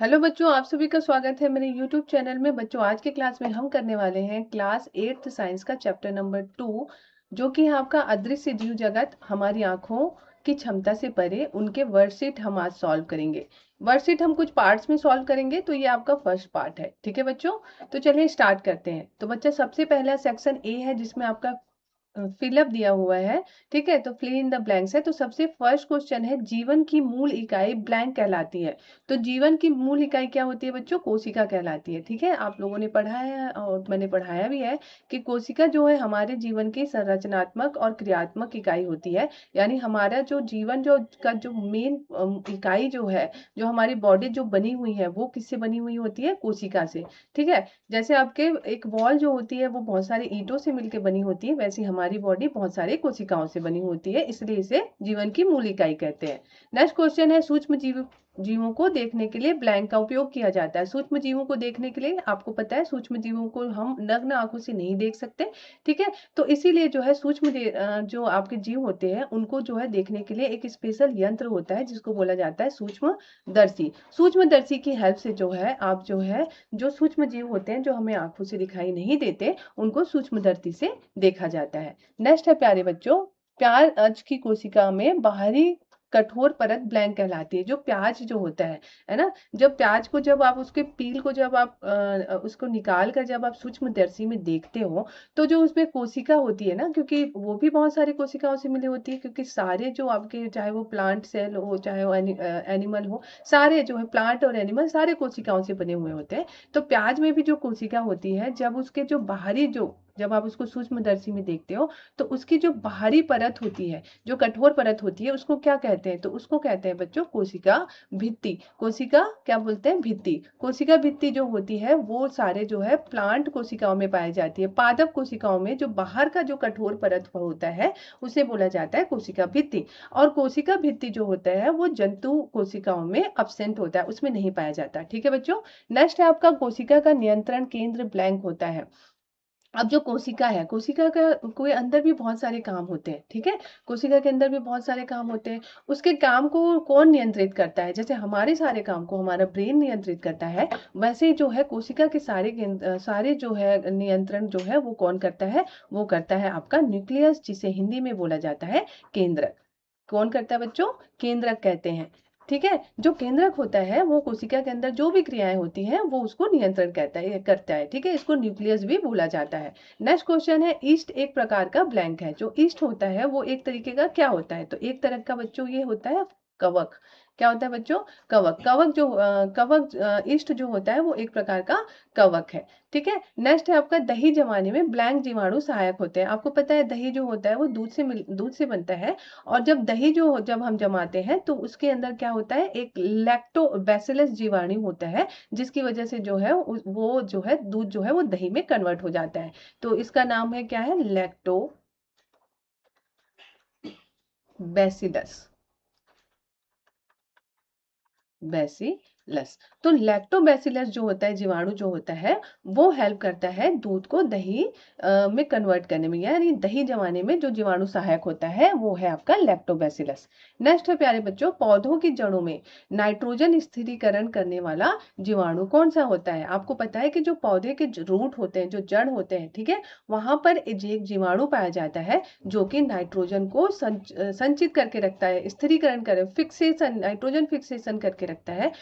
Hello बच्चों, आप सभी का स्वागत है मेरे यूट्यूब चैनल में। बच्चों, आज के क्लास में हम करने वाले हैं क्लास 8th साइंस का चैप्टर नंबर 2, जो कि है आपका अदृश्य जीव जगत हमारी आंखों की क्षमता से परे। उनके वर्कशीट हम आज सॉल्व करेंगे। वर्कशीट हम कुछ पार्ट्स में सॉल्व करेंगे, तो ये आपका फर्स्ट पार्ट है। ठीक है बच्चों, तो चलिए स्टार्ट करते हैं। तो बच्चा, सबसे पहला सेक्शन ए है जिसमें आपका फिलअप दिया हुआ है। ठीक है, तो फिल इन द ब्लैंक्स है। तो सबसे फर्स्ट क्वेश्चन है, जीवन की मूल इकाई ब्लैंक कहलाती है। तो जीवन की मूल इकाई क्या होती है बच्चों? कोशिका कहलाती है। ठीक है, आप लोगों ने पढ़ा है और मैंने पढ़ाया भी है कि कोशिका जो है हमारे जीवन की संरचनात्मक और क्रियात्मक इकाई होती है। यानी हमारा जो जीवन जो मेन इकाई जो है, जो हमारी बॉडी जो बनी हुई है, वो किससे बनी हुई होती है? कोशिका से। ठीक है, जैसे आपके एक वॉल जो होती है वो बहुत सारे ईंटों से मिलकर बनी होती है, वैसे हमारी बॉडी बहुत सारे कोशिकाओं से बनी होती है, इसलिए इसे जीवन की मूल इकाई कहते हैं। नेक्स्ट क्वेश्चन है, जीवों को देखने के लिए ब्लैंक का उपयोग किया जाता है। सूक्ष्म जीवों को देखने के लिए आपको पता है सूक्ष्म जीवों को हम नग्न आंखों से नहीं देख सकते। ठीक है, तो इसीलिए जो है जो आपके जीव होते हैं उनको जो है देखने के लिए एक स्पेशल यंत्र होता है जिसको बोला जाता है सूक्ष्मदर्शी। सूक्ष्मदर्शी की हेल्प से जो है आप जो है जो सूक्ष्म जीव होते हैं जो हमें आंखों से दिखाई नहीं देते, उनको सूक्ष्मदर्शी से देखा जाता है। नेक्स्ट है प्यारे बच्चों, प्याज की कोशिका में बाहरी कठोर परत ब्लैंक कहलाती है। जो प्याज जो होता है ना, जब प्याज को जब आप उसके पील को जब आप उसको निकाल कर जब आप सूक्ष्मदर्शी में देखते हो, तो जो उसमें कोशिका होती है ना, क्योंकि वो भी बहुत सारी कोशिकाओं से मिली होती है, क्योंकि सारे जो आपके चाहे वो प्लांट सेल हो चाहे वो एनिमल हो, सारे जो है प्लांट और एनिमल सारे कोशिकाओं से बने हुए होते हैं। तो प्याज में भी जो कोशिका होती है, जब उसके जो बाहरी जो जब आप उसको सूक्ष्मदर्शी में देखते हो, तो उसकी जो बाहरी परत होती है, जो कठोर परत होती है, उसको क्या कहते हैं? तो उसको कहते हैं बच्चों कोशिका भित्ति। कोशिका क्या बोलते हैं? भित्ति। कोशिका भित्ति जो होती है वो सारे जो है प्लांट कोशिकाओं में पाई जाती है। पादप कोशिकाओं में जो बाहर का जो कठोर परत होता है उसे बोला जाता है कोशिका भित्ति। और कोशिका भित्ति जो होता है वो जंतु कोशिकाओं में अब्सेंट होता है, उसमें नहीं पाया जाता। ठीक है बच्चों, नेक्स्ट है आपका कोशिका का नियंत्रण केंद्र ब्लैंक होता है। अब जो कोशिका है, कोशिका का कोई अंदर भी बहुत सारे काम होते हैं। ठीक है, कोशिका के अंदर भी बहुत सारे काम होते हैं। उसके काम को कौन नियंत्रित करता है? जैसे हमारे सारे काम को हमारा ब्रेन नियंत्रित करता है, वैसे ही जो है कोशिका के सारे जो है नियंत्रण जो है वो कौन करता है? वो करता है आपका न्यूक्लियस, जिसे हिंदी में बोला जाता है केंद्रक। कौन करता है बच्चों? केंद्रक कहते हैं। ठीक है, जो केंद्रक होता है वो कोशिका के अंदर जो भी क्रियाएं होती हैं वो उसको नियंत्रण करता है। ठीक है, इसको न्यूक्लियस भी बोला जाता है। नेक्स्ट क्वेश्चन है, ईस्ट एक प्रकार का ब्लैंक है। जो ईस्ट होता है वो एक तरीके का क्या होता है? तो एक तरह का बच्चों ये होता है कवक। क्या होता है बच्चों? कवक। ईस्ट जो होता है वो एक प्रकार का कवक है। ठीक है, नेक्स्ट है आपका दही जमाने में ब्लैंक जीवाणु सहायक होते हैं। आपको पता है दही जो होता है वो दूध से बनता है। और जब हम जमाते हैं तो उसके अंदर क्या होता है? एक लैक्टोबैसिलस जीवाणु होता है, जिसकी वजह से जो है वो जो है दूध जो है वो दही में कन्वर्ट हो जाता है। तो इसका नाम है क्या है? लैक्टोबैसिलस। बैसिलस। तो लैक्टोबैसिलस जो होता है, जीवाणु जो होता है, वो हेल्प करता है दूध को दही में कन्वर्ट करने में, यानी दही जमाने में जो जीवाणु सहायक होता है वो है आपका लैक्टोबैसिलस। नेक्स्ट है प्यारे बच्चों, पौधों की जड़ों में नाइट्रोजन स्थिरीकरण करने वाला जीवाणु कौन सा होता है? आपको पता है कि जो पौधे के रूट होते हैं, जो जड़ होते हैं, ठीक है, वहां पर एक जीवाणु पाया जाता है जो कि नाइट्रोजन को संचित करके रखता है, स्थिरीकरण कर फिक्सेशन, नाइट्रोजन फिक्सेशन करके रखता है।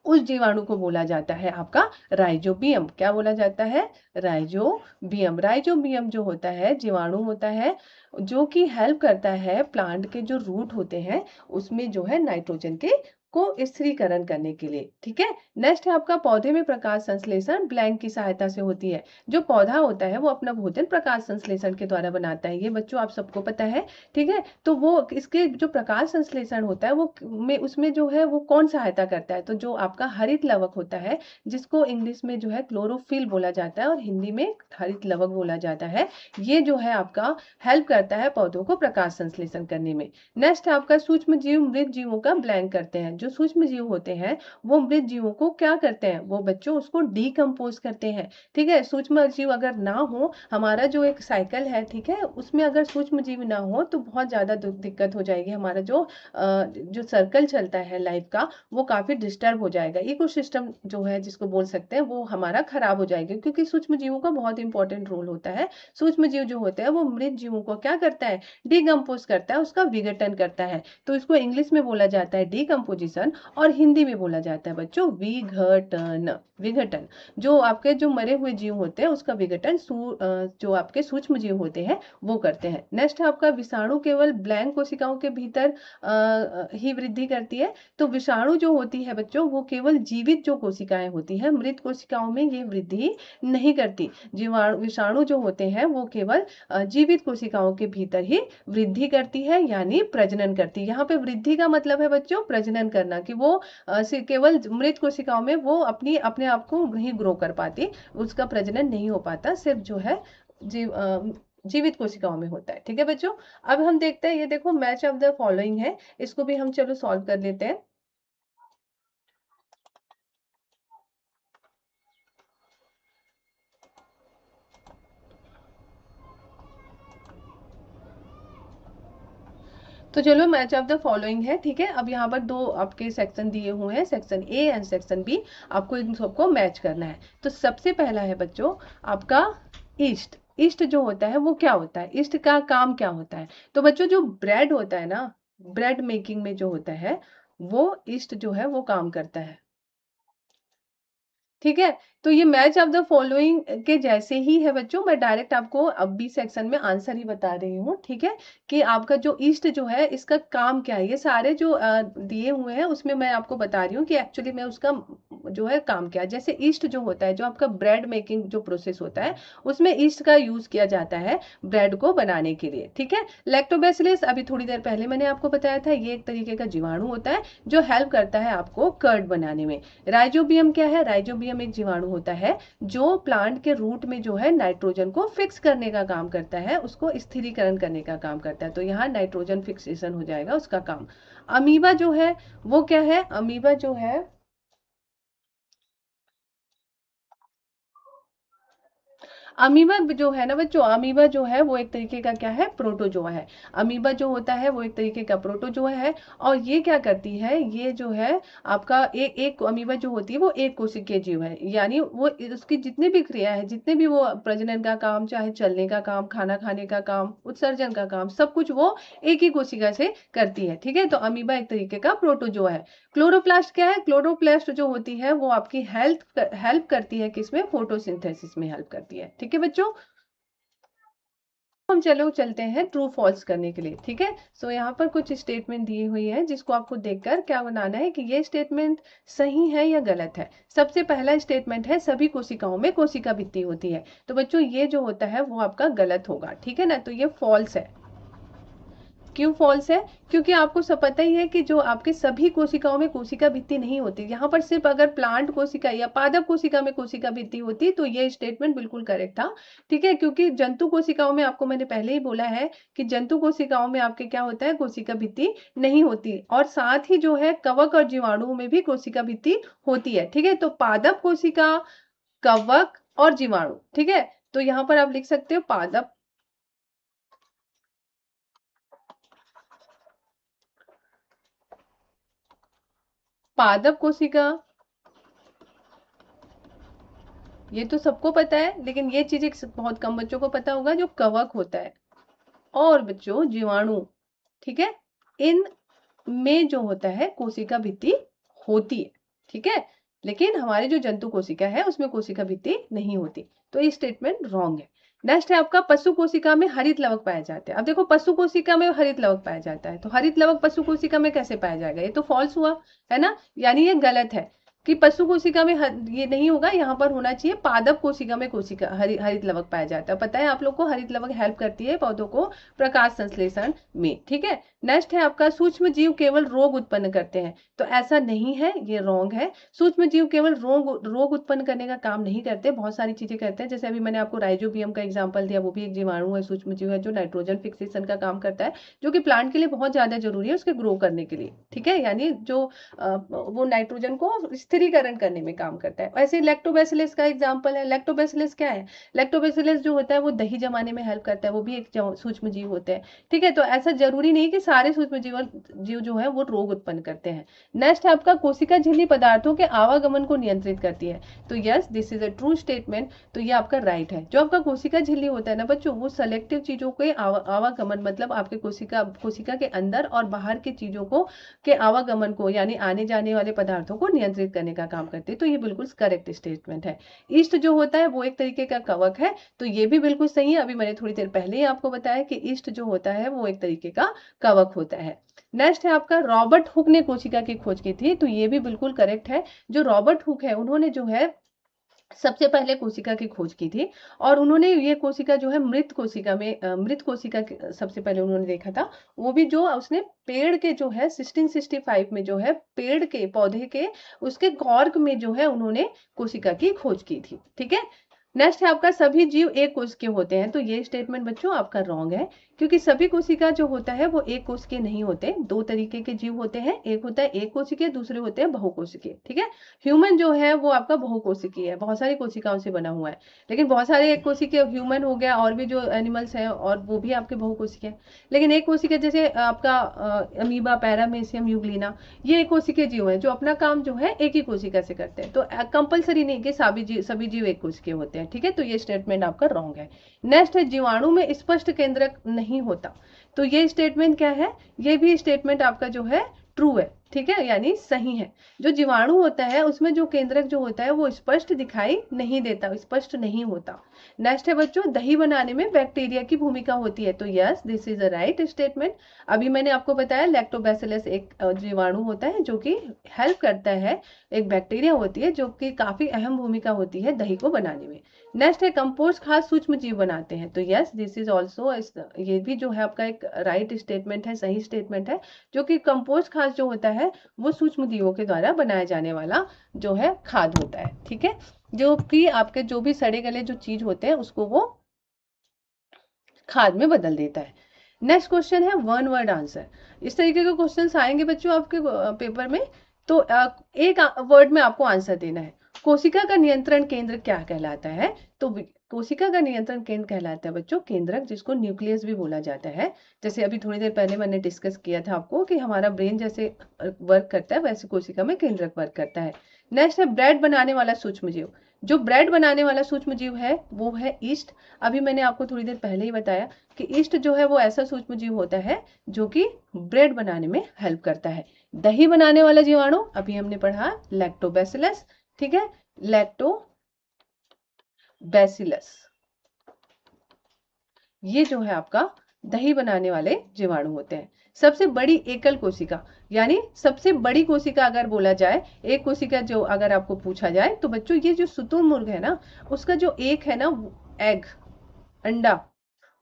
उस जीवाणु को बोला जाता है आपका राइजोबियम। क्या बोला जाता है? राइजोबियम। राइजोबियम जो होता है जीवाणु होता है जो कि हेल्प करता है प्लांट के जो रूट होते हैं उसमें जो है नाइट्रोजन के को स्थिरीकरण करने के लिए। ठीक है, नेक्स्ट है आपका पौधे में प्रकाश संश्लेषण ब्लैंक की सहायता से होती है। जो पौधा होता है वो अपना भोजन प्रकाश संश्लेषण के द्वारा बनाता है, ये बच्चों आप सबको पता है। ठीक है, तो वो इसके जो प्रकाश संश्लेषण होता है वो उसमें जो है वो कौन सहायता करता है? तो जो आपका हरित लवक होता है, जिसको इंग्लिश में जो है क्लोरोफिल बोला जाता है और हिंदी में हरित लवक बोला जाता है, ये जो है आपका हेल्प करता है पौधों को प्रकाश संश्लेषण करने में। नेक्स्ट है आपका सूक्ष्म जीव मृत जीवों का ब्लैंक करते हैं। जो सूक्ष्म जीव होते हैं वो मृत जीवों को क्या करते हैं, वो बच्चों उसको डिकम्पोज करते हैं। ठीक है, सूक्ष्म जीव अगर ना हो, हमारा जो एक साइकिल है, ठीक है, उसमें अगर सूक्ष्म जीव ना हो तो बहुत ज़्यादा दिक्कत हो जाएगी। हमारा जो सर्कल चलता है लाइफ का, वो काफ़ी डिस्टर्ब हो जाएगा। इकोसिस्टम जो है जिसको बोल सकते हैं, वो हमारा खराब हो जाएगा, क्योंकि सूक्ष्म जीवों का बहुत इंपॉर्टेंट रोल होता है। सूक्ष्म जीव जो होते हैं वो मृत जीवों को क्या करता है, डिकम्पोज करता है, उसका विघटन करता है। तो इसको इंग्लिश में बोला जाता है डिकम्पोजिशन, और हिंदी में बोला जाता है बच्चों विघटन। विघटन, जो आपके जो मरे हुए जीव होते हैं उसका विघटन जो आपके सूक्ष्म जीव होते हैं वो करते हैं। नेक्स्ट है आपका विषाणु केवल ब्लैंक कोशिकाओं के भीतर ही वृद्धि करती है। तो विषाणु जो होती है बच्चों, वो केवल जीवित जो कोशिकाएं होती हैं, मृत कोशिकाओं में ये वृद्धि नहीं करती। विषाणु जो होते हैं वो केवल जीवित कोशिकाओं के भीतर ही वृद्धि करती है, यानी प्रजनन करती है। यहाँ पे वृद्धि का मतलब है बच्चों प्रजनन करना, कि वो केवल मृत कोशिकाओं में वो अपने आप को नहीं ग्रो कर पाती, उसका प्रजनन नहीं हो पाता, सिर्फ जो है जीवित कोशिकाओं में होता है। ठीक है बच्चों, अब हम देखते हैं, ये देखो मैच ऑफ द फॉलोइंग है, इसको भी हम चलो सॉल्व कर लेते हैं। तो चलो मैच ऑफ द फॉलोइंग है, ठीक है। अब यहाँ पर दो आपके सेक्शन दिए हुए हैं, section A and section B, आपको इन सबको मैच करना है। तो सबसे पहला है बच्चों आपका ईस्ट। ईस्ट जो होता है वो क्या होता है, ईस्ट का काम क्या होता है? तो बच्चों जो ब्रेड होता है ना, ब्रेड मेकिंग में जो होता है वो ईस्ट जो है वो काम करता है। ठीक है, तो ये मैच ऑफ द फॉलोइंग के जैसे ही है बच्चों। मैं डायरेक्ट आपको अब बी सेक्शन में आंसर ही बता रही हूँ, ठीक है, कि आपका जो ईस्ट जो है इसका काम क्या है। ये सारे जो दिए हुए हैं उसमें मैं आपको बता रही हूँ कि एक्चुअली मैं उसका जो है काम क्या है। जैसे ईस्ट जो होता है, जो आपका ब्रेड मेकिंग जो प्रोसेस होता है, उसमें ईस्ट का यूज किया जाता है ब्रेड को बनाने के लिए। ठीक है, लैक्टोबैसिलस अभी थोड़ी देर पहले मैंने आपको बताया था, ये एक तरीके का जीवाणु होता है जो हेल्प करता है आपको कर्ड बनाने में। राइजोबियम क्या है, राइजोबियम एक जीवाणु होता है जो प्लांट के रूट में जो है नाइट्रोजन को फिक्स करने का काम करता है, उसको स्थिरीकरण करने का काम करता है। तो यहाँ नाइट्रोजन फिक्सेशन हो जाएगा उसका काम। अमीबा जो है वो क्या है, अमीबा जो है, अमीबा जो है ना बच्चों, अमीबा जो है वो एक तरीके का क्या है, प्रोटोजोआ है। अमीबा जो होता है वो एक तरीके का प्रोटोजोआ है। और ये क्या करती है, ये जो है आपका एक एक अमीबा जो होती है वो एक कोशिकीय जीव है, यानी वो उसकी जितनी भी क्रिया है, जितने भी वो प्रजनन का काम, चाहे चलने का काम, खाना खाने का काम, उत्सर्जन का काम, सब कुछ वो एक ही कोशिका से करती है। ठीक है, तो अमीबा एक तरीके का प्रोटोजोआ है। क्लोरोप्लास्ट क्या है, क्लोरोप्लास्ट जो होती है वो आपकी हेल्प करती है किसमें, फोटोसिंथेसिस में हेल्प करती है। ठीक है बच्चों, हम चलो चलते हैं ट्रू फॉल्स करने के लिए। ठीक है, सो यहाँ पर कुछ स्टेटमेंट दी हुई है जिसको आपको देखकर क्या बनाना है कि ये स्टेटमेंट सही है या गलत है। सबसे पहला स्टेटमेंट है सभी कोशिकाओं में कोशिका भित्ति होती है। तो बच्चों ये जो होता है वो आपका गलत होगा, ठीक है ना, तो ये फॉल्स है। क्यों फॉल्स है, क्योंकि आपको सब पता ही है कि जो आपके सभी कोशिकाओं में कोशिका भित्ति नहीं होती। यहाँ पर सिर्फ अगर प्लांट कोशिका या पादप कोशिका में कोशिका भित्ति होती तो ये स्टेटमेंट बिल्कुल करेक्ट था। ठीक है, क्योंकि जंतु कोशिकाओं में आपको मैंने पहले ही बोला है कि जंतु कोशिकाओं में आपके क्या होता है, कोशिका भित्ति नहीं होती। और साथ ही जो है कवक और जीवाणुओं में भी कोशिका भित्ति होती है। ठीक है, तो पादप कोशिका, कवक और जीवाणु। ठीक है, तो यहाँ पर आप लिख सकते हो पादप कोशिका, ये तो सबको पता है, लेकिन ये चीज एक बहुत कम बच्चों को पता होगा, जो कवक होता है और बच्चों जीवाणु, ठीक है, इन में जो होता है कोशिका भित्ति होती है। ठीक है, लेकिन हमारे जो जंतु कोशिका है उसमें कोशिका भित्ति नहीं होती। तो ये स्टेटमेंट रॉन्ग है। नेक्स्ट है आपका पशु कोशिका में हरित लवक पाए जाते हैं। अब देखो पशु कोशिका में हरित लवक पाया जाता है, तो हरित लवक पशु कोशिका में कैसे पाया जाएगा, ये तो फॉल्स हुआ है ना, यानी ये गलत है। कि पशु कोशिका में ये नहीं होगा, यहाँ पर होना चाहिए पादप कोशिका में कोशिका हरित लवक पाया जाता है। पता है आप लोग को हरित लवक हेल्प करती है पौधों को प्रकाश संश्लेषण में। ठीक है, नेक्स्ट है आपका सूक्ष्म जीव केवल रोग उत्पन्न करते हैं। तो ऐसा नहीं है, ये रॉन्ग है। सूक्ष्म जीव केवल रोग उत्पन्न करने का काम नहीं करते, बहुत सारी चीजें करते हैं। जैसे अभी मैंने आपको राइजोबियम का एग्जांपल दिया, वो भी एक जीवाणु है, सूक्ष्म जीव है, जो नाइट्रोजन फिक्सेशन का काम करता है, जो कि प्लांट के लिए बहुत ज्यादा जरूरी है उसके ग्रो करने के लिए। ठीक है, यानी जो वो नाइट्रोजन को स्थिरीकरण करने में काम करता है। ऐसे लैक्टोबैसिलस का एग्जांपल है। लैक्टोबैसिलस क्या है? लैक्टोबैसिलस जो होता है वो दही जमाने में हेल्प करता है, वो भी एक सूक्ष्म जीव होते हैं। ठीक है, तो ऐसा जरूरी नहीं कि सारे सूक्ष्म जीव जो है वो रोग उत्पन्न करते हैं। नेक्स्ट है आपका कोशिका झिल्ली पदार्थों के आवागमन को नियंत्रित करती है। तो yes, this is a true statement. तो ये आपका राइट है। जो आपका कोशिका झिल्ली होता है ना बच्चों, वो सेलेक्टिव चीजों के आवागमन, मतलब आपके कोशिका के अंदर और बाहर की चीजों को के आवागमन को, यानी आने जाने वाले पदार्थों को नियंत्रित करने का काम करती है। तो ये बिल्कुल करेक्ट स्टेटमेंट है। ईस्ट जो होता है वो एक तरीके का कवक है, तो ये भी बिल्कुल सही है। अभी मैंने थोड़ी देर पहले ही आपको बताया कि ईस्ट जो होता है वो एक तरीके का कवक होता है। नेक्स्ट है आपका रॉबर्ट हुक ने कोशिका की खोज की थी। तो ये भी बिल्कुल करेक्ट है। जो रॉबर्ट हुक है, उन्होंने जो है सबसे पहले कोशिका की खोज की थी, और उन्होंने ये कोशिका जो है मृत कोशिका में मृत कोशिका सबसे पहले उन्होंने देखा था। वो भी जो उसने पेड़ के जो है 1665 में जो है पेड़ के पौधे के उसके कॉर्क में जो है उन्होंने कोशिका की खोज की थी। ठीक है, नेक्स्ट है आपका सभी जीव एक कोश के होते हैं। तो ये स्टेटमेंट बच्चों आपका रॉन्ग है, क्योंकि सभी कोशिका जो होता है वो एक कोश के नहीं होते। दो तरीके के जीव होते हैं, एक होता है एक कोशिकीय, दूसरे होते हैं बहुकोशिकीय। ठीक है, ह्यूमन जो है वो आपका बहुकोशिकीय है, बहुत सारी कोशिकाओं से बना हुआ है। लेकिन बहुत सारे एक कोशिकीय ह्यूमन हो गया, और भी जो एनिमल्स हैं और वो भी आपके बहुकोशिकीय। लेकिन एक कोशिकीय जैसे आपका अमीबा, पैरामेसियम, यूग्लिना, ये एक कोशिकीय जीव है जो अपना काम जो है एक ही कोशिका से करते हैं। तो कंपलसरी नहीं कि सभी जीव एक कोशिकीय होते हैं। ठीक है, तो ये स्टेटमेंट आपका रॉन्ग है। नेक्स्ट है जीवाणु में स्पष्ट केंद्रक नहीं होता। तो ये स्टेटमेंट क्या है? ये भी स्टेटमेंट आपका जो है ट्रू है। ठीक है, यानी सही है। जो जीवाणु होता है उसमें जो केंद्रक जो होता है वो स्पष्ट दिखाई नहीं देता, स्पष्ट नहीं होता। नेक्स्ट है बच्चों, दही बनाने में बैक्टीरिया की भूमिका होती है। तो yes, this is a right statement. अभी मैंने आपको बताया लैक्टोबैसिलस एक जीवाणु होता है जो कि हेल्प करता है, एक बैक्टीरिया होती है जो कि काफी अहम भूमिका होती है दही को बनाने में। नेक्स्ट है कंपोस्ट खाद सूक्ष्म जीव बनाते हैं। तो यस, दिस इज ऑल्सो, ये भी जो है आपका एक राइट स्टेटमेंट है, सही स्टेटमेंट है, जो कि कंपोस्ट खाद जो होता है वो सूक्ष्म जीवों के द्वारा बनाया जाने वाला जो है खाद होता है। ठीक है, जो कि आपके जो भी सड़े गले जो चीज होते हैं उसको वो खाद में बदल देता है। नेक्स्ट क्वेश्चन है वन वर्ड आंसर। इस तरीके के क्वेश्चंस आएंगे बच्चों आपके पेपर में। तो एक वर्ड में आपको आंसर देना है। कोशिका का नियंत्रण केंद्र क्या कहलाता है? तो कोशिका का नियंत्रण केंद्र कहलाता है बच्चों केंद्रक, जिसको न्यूक्लियस भी बोला जाता है। जैसे अभी थोड़ी देर पहले मैंने डिस्कस किया था आपको कि हमारा ब्रेन जैसे वर्क करता है वैसे कोशिका में केंद्रक वर्क करता है। नेक्स्ट है ब्रेड बनाने वाला सूक्ष्म जीव। जो ब्रेड बनाने वाला सूक्ष्म जीव है वो है ईस्ट। अभी मैंने आपको थोड़ी देर पहले ही बताया कि ईस्ट जो है वो ऐसा सूक्ष्म जीव होता है जो कि ब्रेड बनाने में हेल्प करता है। दही बनाने वाला जीवाणु अभी हमने पढ़ा लैक्टोबैसिलस। ठीक है, लैक्टोबैसिलस, ये जो है आपका दही बनाने वाले जीवाणु होते हैं। सबसे बड़ी एकल कोशिका, यानी सबसे बड़ी कोशिका अगर बोला जाए, एक कोशिका जो अगर आपको पूछा जाए, तो बच्चों ये जो शुतुरमुर्ग है ना, उसका जो एक है ना एग, अंडा,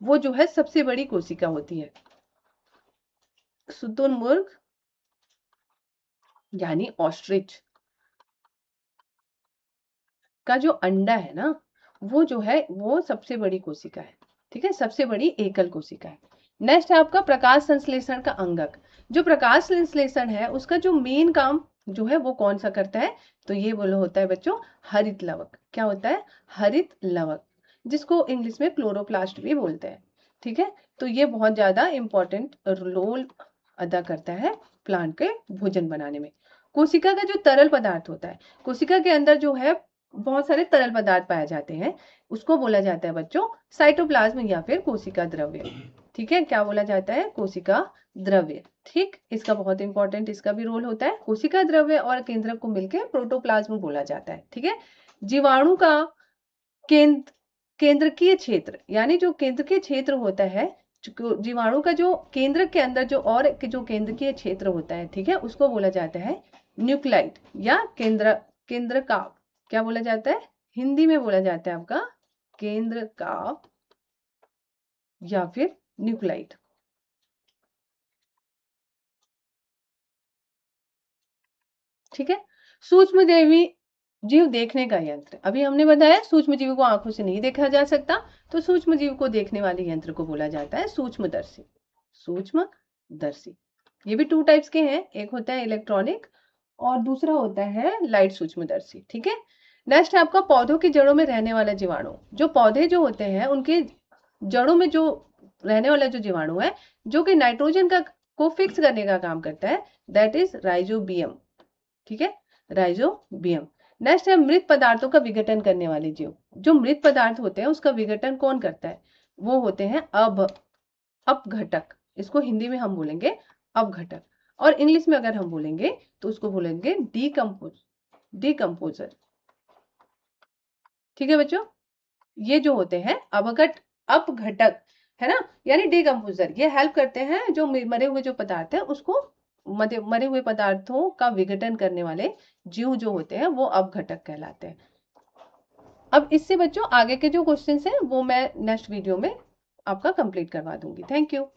वो जो है सबसे बड़ी कोशिका होती है। शुतुरमुर्ग यानी ऑस्ट्रिच का जो अंडा है ना, वो जो है वो सबसे बड़ी कोशिका है। ठीक है, सबसे बड़ी एकल कोशिका है। नेक्स्ट है आपका प्रकाश संश्लेषण का अंगक। जो प्रकाश संश्लेषण है उसका जो मेन काम जो है वो कौन सा करता है? तो ये बोलो होता है बच्चों हरित लवक। क्या होता है? हरित लवक, जिसको इंग्लिश में क्लोरोप्लास्ट भी बोलते हैं। ठीक है, तो ये बहुत ज्यादा इंपॉर्टेंट रोल अदा करता है प्लांट के भोजन बनाने में। कोशिका का जो तरल पदार्थ होता है, कोशिका के अंदर जो है बहुत सारे तरल पदार्थ पाए जाते हैं, उसको बोला जाता है बच्चों साइटोप्लाज्म या फिर कोशिका द्रव्य। ठीक है, क्या बोला जाता है? कोशिका द्रव्य। ठीक, इसका बहुत इंपॉर्टेंट इसका भी रोल होता है। कोशिका द्रव्य और केंद्रक को मिलकर प्रोटोप्लाज्म बोला जाता है। ठीक है, जीवाणु का केंद्रकीय क्षेत्र, यानी जो केंद्रकीय क्षेत्र होता है, जीवाणु का जो केंद्र के अंदर जो जो केंद्रकीय क्षेत्र होता है, ठीक है, उसको बोला जाता है न्यूक्लाइड या केंद्र केंद्रकाव, क्या बोला जाता है? हिंदी में बोला जाता है आपका केंद्रकाव या फिर न्यूक्लाइड। ठीक है। सूक्ष्म जीव देखने का यंत्र, अभी हमने बताया सूक्ष्म जीव को आंखों से नहीं देखा जा सकता, तो सूक्ष्म जीव को देखने वाले यंत्र को बोला जाता है सूक्ष्मदर्शी। सूक्ष्मदर्शी, ये भी 2 टाइप्स के हैं, एक होता है इलेक्ट्रॉनिक और दूसरा होता है लाइट सूक्ष्मदर्शी। ठीक है। नेक्स्ट है आपका पौधों की जड़ों में रहने वाला जीवाणु। जो पौधे जो होते हैं उनके जड़ों में जो रहने वाला जो जीवाणु है, जो कि नाइट्रोजन का को फिक्स करने का काम करता है, दैट इज राइजोबियम। ठीक है, राइजोबियम। नेक्स्ट है मृत पदार्थों का विघटन करने वाले जीव। जो मृत पदार्थ होते हैं उसका विघटन कौन करता है? वो होते हैं अपघटक। इसको हिंदी में हम बोलेंगे अपघटक, और इंग्लिश में अगर हम बोलेंगे तो उसको बोलेंगे डिकम्पोजर। ठीक है बच्चों, ये जो होते हैं अपघटक, है ना, यानी डिकम्पोजर, ये हेल्प करते हैं जो मरे हुए जो पदार्थ है उसको, मरे हुए पदार्थों का विघटन करने वाले जीव जो होते हैं वो अपघटक कहलाते हैं। अब इससे बच्चों आगे के जो क्वेश्चंस हैं वो मैं नेक्स्ट वीडियो में आपका कंप्लीट करवा दूंगी। Thank you.